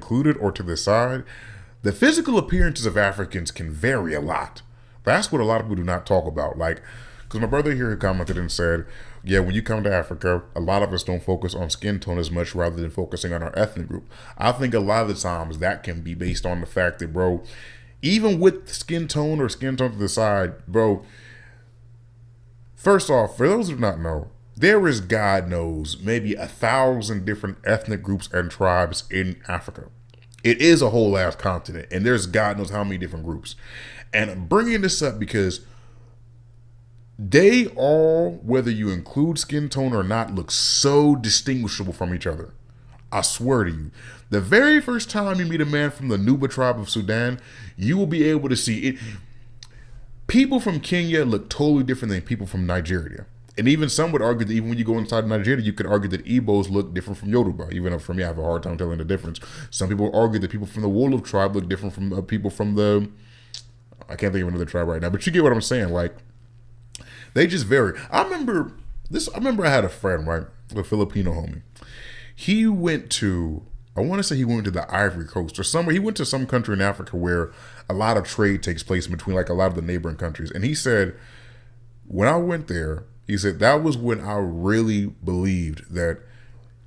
included or to the side, the physical appearances of Africans can vary a lot. That's what a lot of people do not talk about. Like, because my brother here commented and said, yeah, when you come to Africa, a lot of us don't focus on skin tone as much rather than focusing on our ethnic group. I think a lot of the times that can be based on the fact that, bro, even with skin tone or skin tone to the side, bro, first off, for those who do not know, there is, God knows, maybe 1,000 different ethnic groups and tribes in Africa. It is a whole ass continent, and there's God knows how many different groups. And I'm bringing this up because they all, whether you include skin tone or not, look so distinguishable from each other. I swear to you. The very first time you meet a man from the Nuba tribe of Sudan, you will be able to see it. People from Kenya look totally different than people from Nigeria. And even some would argue that even when you go inside Nigeria, you could argue that Igbos look different from Yoruba. Even though for me, I have a hard time telling the difference. Some people argue that people from the Wolof tribe look different from people from the... I can't think of another tribe right now, but you get what I'm saying. Like, they just vary. I remember I had a friend, right? A Filipino homie. He went to... I want to say he went to the Ivory Coast or somewhere. He went to some country in Africa where a lot of trade takes place between like a lot of the neighboring countries. And he said, when I went there, he said that was when I really believed that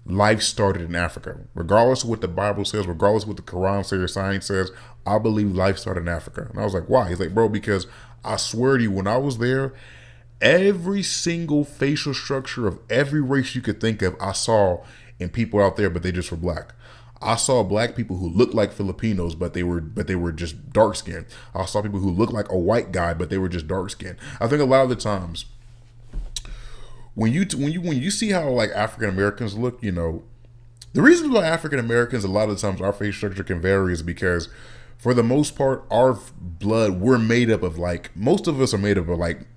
life started in Africa. Regardless of what the Bible says, regardless of what the Quran says or science says, I believe life started in Africa. And I was like, why? He's like, bro, because I swear to you, when I was there, every single facial structure of every race you could think of, I saw in people out there, but they just were black. I saw black people who looked like Filipinos, but they were just dark skinned. I saw people who looked like a white guy, but they were just dark skinned. I think a lot of the times, when you see how like African Americans look, you know, the reason why African Americans a lot of the times our face structure can vary is because for the most part our blood, we're made up of like, most of us are made up of like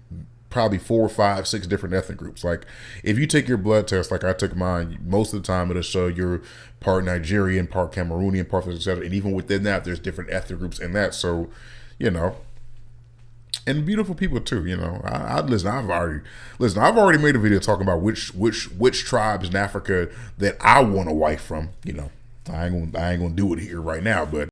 probably 4, 5, 6 different ethnic groups. Like if you take your blood test, like I took mine, most of the time it'll show you're part Nigerian, part Cameroonian, part etc. And even within that, there's different ethnic groups in that. So, you know, and beautiful people too. You know, I've already made a video talking about which tribes in Africa that I want a wife from. You know, I ain't gonna do it here right now, but